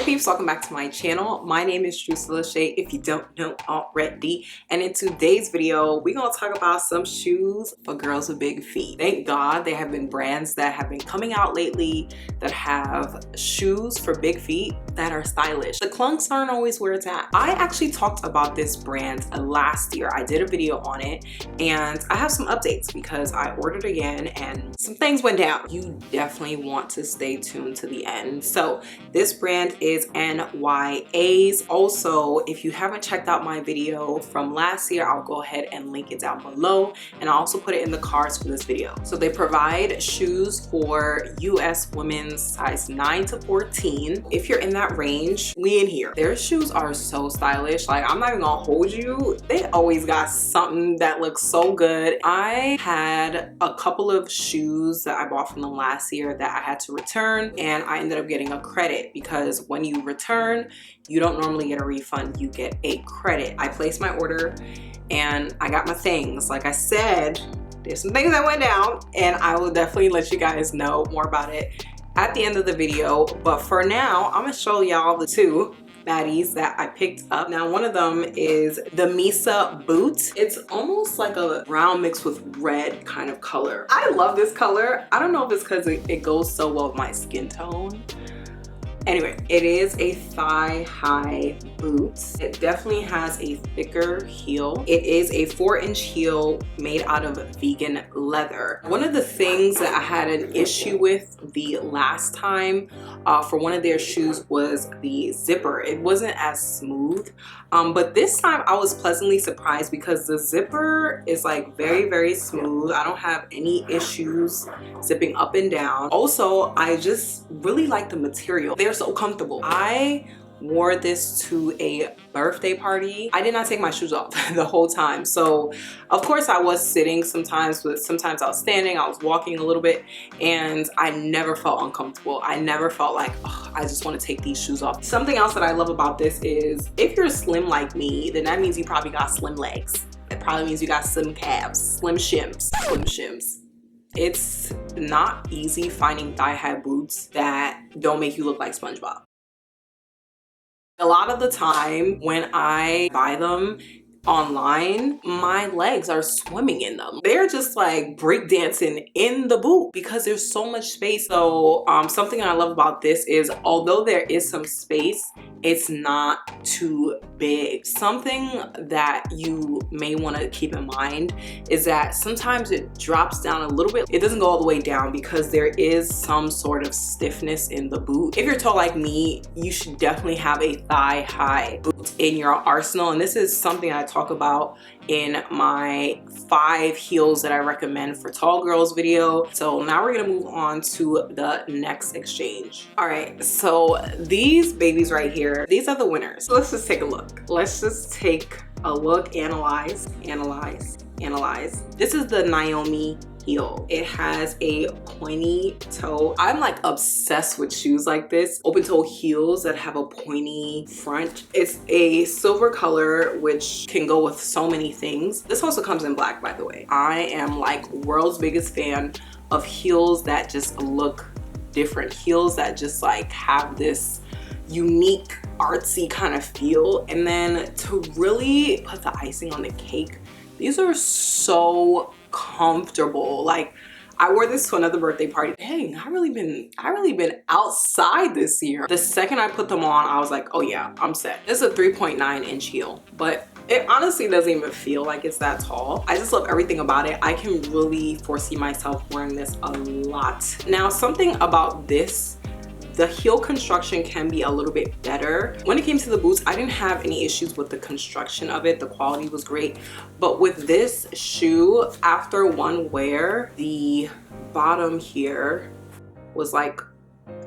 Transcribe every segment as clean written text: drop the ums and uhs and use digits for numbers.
peeps, welcome back to my channel. My name is Drusilla Shay, if you don't know already. And in today's video, we're gonna talk about some shoes for girls with big feet. Thank God there have been brands that have been coming out lately that have shoes for big feet that are stylish. The clunks aren't always where it's at. I actually talked about this brand last year. I did a video on it and I have some updates because I ordered again and some things went down. You definitely want to stay tuned to the end. So this brand is NYAS. Also, if you haven't checked out my video from last year, I'll go ahead and link it down below, and I'll also put it in the cards for this video. So they provide shoes for US women's size 9 to 14. If you're in that range, we in here. Their shoes are so stylish. Like, I'm not even gonna hold you. They always got something that looks so good. I had a couple of shoes that I bought from them last year that I had to return, and I ended up getting a credit because when you return, you don't normally get a refund, you get a credit. I placed my order and I got my things. Like I said, there's some things that went down and I will definitely let you guys know more about it at the end of the video. But for now, I'm gonna show y'all the two baddies that I picked up. Now, one of them is the Misa Boots. It's almost like a brown mixed with red kind of color. I love this color. I don't know if it's because it goes so well with my skin tone. Anyway, it is a thigh-high boot. It definitely has a thicker heel. It is a 4-inch heel made out of vegan leather. One of the things that I had an issue with the last time for one of their shoes was the zipper. It wasn't as smooth, but this time I was pleasantly surprised because the zipper is like very, very smooth. I don't have any issues zipping up and down. Also, I just really like the material. They're so comfortable. I wore this to a birthday party. I did not take my shoes off the whole time. So of course I was sitting sometimes, but sometimes I was standing, I was walking a little bit, and I never felt uncomfortable. I never felt like, oh, I just want to take these shoes off. Something else that I love about this is if you're slim like me, then that means you probably got slim legs. It probably means you got slim calves, slim shims, slim shims. It's not easy finding thigh-high boots that don't make you look like SpongeBob. A lot of the time when I buy them online, my legs are swimming in them. They're just like breakdancing in the boot because there's so much space. So something I love about this is although there is some space, it's not too big. Something that you may want to keep in mind is that sometimes it drops down a little bit. It doesn't go all the way down because there is some sort of stiffness in the boot. If you're tall like me, you should definitely have a thigh-high boot in your arsenal. And this is something I talk about in my 5 heels that I recommend for tall girls video. So now we're gonna move on to the next exchange. All right, so these babies right here, these are the winners. So let's just take a look. Let's just take a look, analyze. This is the Naomi heel. It has a pointy toe. I'm like obsessed with shoes like this, open toe heels that have a pointy front. It's a silver color, which can go with so many things. This also comes in black, by the way. I am like world's biggest fan of heels that just look different, heels that just like have this unique artsy kind of feel. And then to really put the icing on the cake, these are so comfortable. Like, I wore this to another birthday party. Dang, I really been outside this year. The second I put them on, I was like, oh yeah, I'm set. This is a 3.9-inch heel, but it honestly doesn't even feel like it's that tall. I just love everything about it. I can really foresee myself wearing this a lot. Now, something about this, the heel construction can be a little bit better. When it came to the boots, I didn't have any issues with the construction of it. The quality was great. But with this shoe, after one wear, the bottom here was like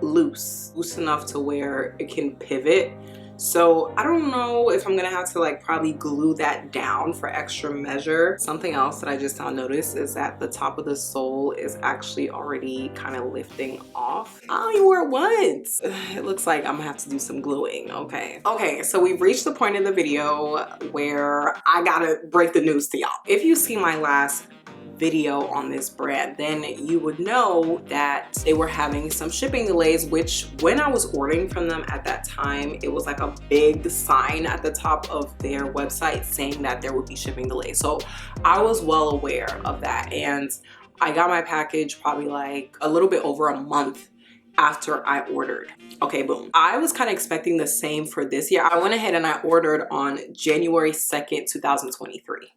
loose enough to where it can pivot. So I don't know if I'm gonna have to like probably glue that down for extra measure. Something else that I just now noticed is that the top of the sole is actually already kind of lifting off. I only wore it once. It looks like I'm gonna have to do some gluing. Okay, so we've reached the point in the video where I gotta break the news to y'all. If you see my last video on this brand, then you would know that they were having some shipping delays, which when I was ordering from them at that time, it was like a big sign at the top of their website saying that there would be shipping delays. So I was well aware of that, and I got my package probably like a little bit over a month after I ordered. Okay, boom. I was kind of expecting the same for this year. I went ahead and I ordered on January 2nd, 2023.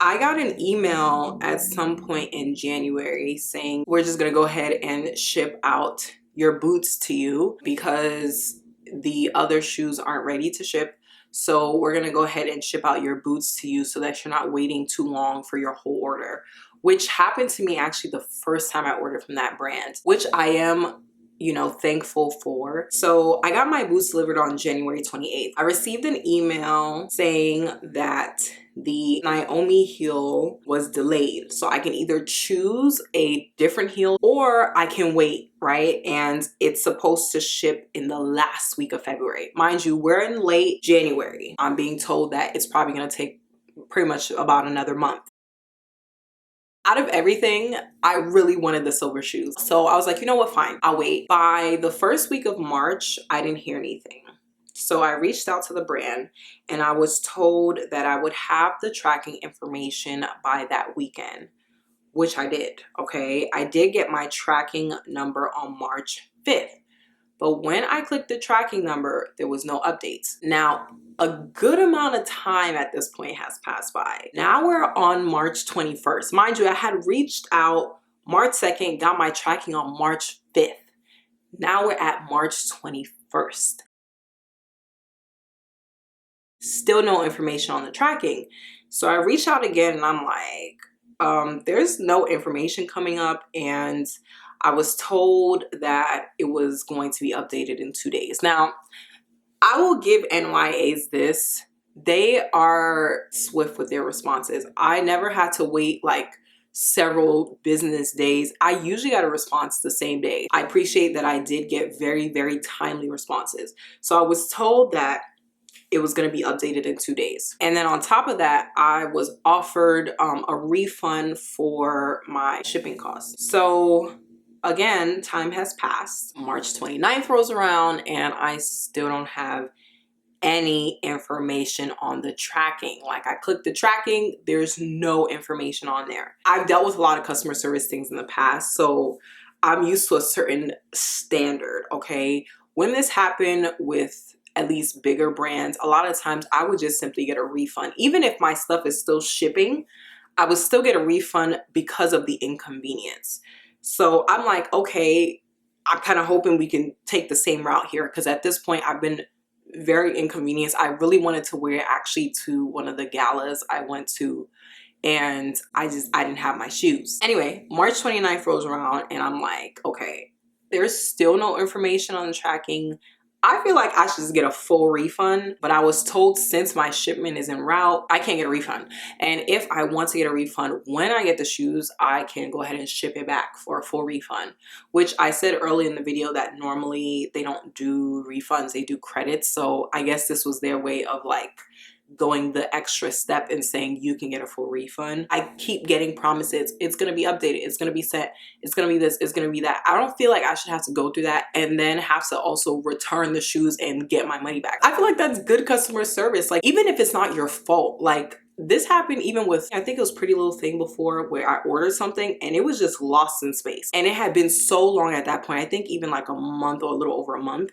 I got an email at some point in January saying, we're just gonna go ahead and ship out your boots to you because the other shoes aren't ready to ship. So we're gonna go ahead and ship out your boots to you so that you're not waiting too long for your whole order, which happened to me actually the first time I ordered from that brand, which I am, you know, thankful for. So I got my boots delivered on January 28th. I received an email saying that the Naomi heel was delayed. So I can either choose a different heel or I can wait, right? And it's supposed to ship in the last week of February. Mind you, we're in late January. I'm being told that it's probably gonna take pretty much about another month. Out of everything, I really wanted the silver shoes. So I was like, you know what, fine, I'll wait. By the first week of March, I didn't hear anything. So I reached out to the brand and I was told that I would have the tracking information by that weekend, which I did, okay? I did get my tracking number on March 5th. But when I clicked the tracking number, there was no updates. Now, a good amount of time at this point has passed by. Now we're on March 21st. Mind you, I had reached out March 2nd, got my tracking on March 5th. Now we're at March 21st. Still no information on the tracking. So I reached out again and I'm like, there's no information coming up, and I was told that it was going to be updated in 2 days. Now, I will give NYAs this. They are swift with their responses. I never had to wait like several business days. I usually got a response the same day. I appreciate that I did get very, very timely responses. So I was told that it was going to be updated in 2 days. And then on top of that, I was offered a refund for my shipping costs. So again, time has passed. March 29th rolls around and I still don't have any information on the tracking. Like, I clicked the tracking, there's no information on there. I've dealt with a lot of customer service things in the past, so I'm used to a certain standard, okay? When this happened with at least bigger brands, a lot of times I would just simply get a refund. Even if my stuff is still shipping, I would still get a refund because of the inconvenience. So I'm like, okay, I'm kind of hoping we can take the same route here, because at this point I've been very inconvenienced. I really wanted to wear it actually to one of the galas I went to, and I didn't have my shoes. Anyway, March 29th rolls around and I'm like, okay, there's still no information on the tracking. I feel like I should just get a full refund, but I was told since my shipment is en route, I can't get a refund. And if I want to get a refund when I get the shoes, I can go ahead and ship it back for a full refund, which I said early in the video that normally they don't do refunds, they do credits. So I guess this was their way of like going the extra step and saying you can get a full refund. I keep getting promises, it's going to be updated, it's going to be sent, it's going to be this, it's going to be that. I don't feel like I should have to go through that and then have to also return the shoes and get my money back. I feel like that's good customer service. Like, even if it's not your fault, like this happened even with, I think it was Pretty Little Thing before, where I ordered something and it was just lost in space. And it had been so long at that point, I think even like a month or a little over a month.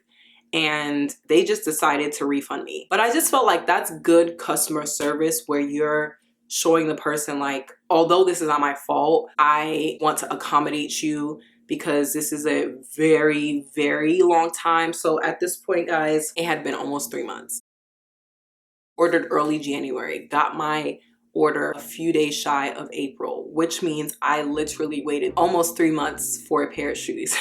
And they just decided to refund me. But I just felt like that's good customer service, where you're showing the person like, although this is not my fault, I want to accommodate you because this is a very, very long time. So at this point, guys, it had been almost 3 months. Ordered early January, got my order a few days shy of April, which means I literally waited almost 3 months for a pair of shoes.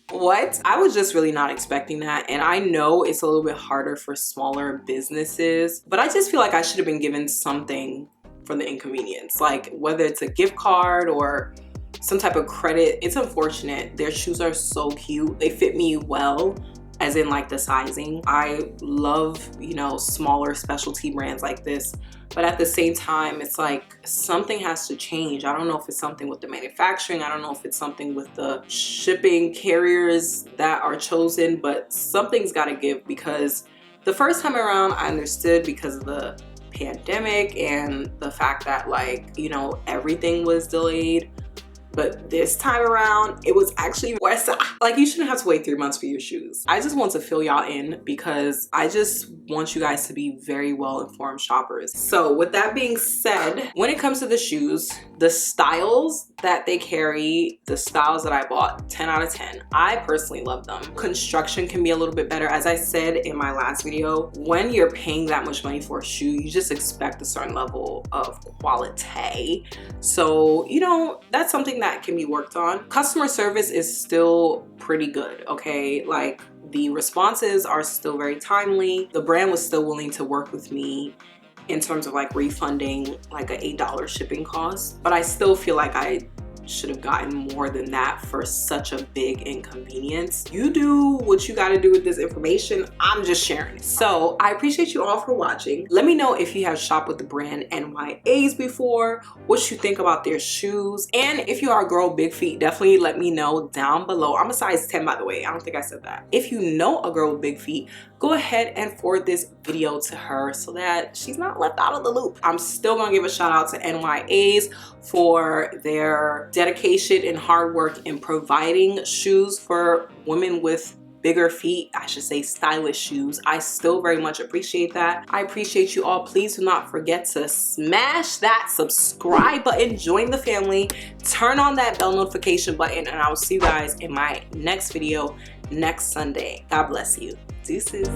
What? I was just really not expecting that. And I know it's a little bit harder for smaller businesses, but I just feel like I should have been given something for the inconvenience. Like, whether it's a gift card or some type of credit. It's unfortunate. Their shoes are so cute. They fit me well, as in like the sizing. I love, you know, smaller specialty brands like this. but at the same time, it's like something has to change. I don't know if it's something with the manufacturing. I don't know if it's something with the shipping carriers that are chosen, but something's got to give, because the first time around I understood because of the pandemic and the fact that, like, you know, everything was delayed. But this time around, it was actually worse. Like, you shouldn't have to wait 3 months for your shoes. I just want to fill y'all in because I just want you guys to be very well-informed shoppers. So with that being said, when it comes to the shoes, the styles that they carry, the styles that I bought, 10 out of 10. I personally love them. Construction can be a little bit better. As I said in my last video, when you're paying that much money for a shoe, you just expect a certain level of quality. So, you know, that's something that can be worked on. Customer service is still pretty good, okay? Like, the responses are still very timely. The brand was still willing to work with me in terms of like refunding like an $8 shipping cost, but I still feel like I should have gotten more than that for such a big inconvenience. You do what you got to do with this information. I'm just sharing it. So I appreciate you all for watching. Let me know if you have shopped with the brand NYAS before, what you think about their shoes, and if you are a girl big feet, definitely let me know down below. I'm a size 10, by the way. I don't think I said that. If you know a girl with big feet, go ahead and forward this video to her so that she's not left out of the loop. I'm still gonna give a shout out to NYAS for their dedication and hard work in providing shoes for women with bigger feet, I should say stylish shoes. I still very much appreciate that. I appreciate you all. Please do not forget to smash that subscribe button, join the family, turn on that bell notification button, and I will see you guys in my next video next Sunday. God bless you. Deuces.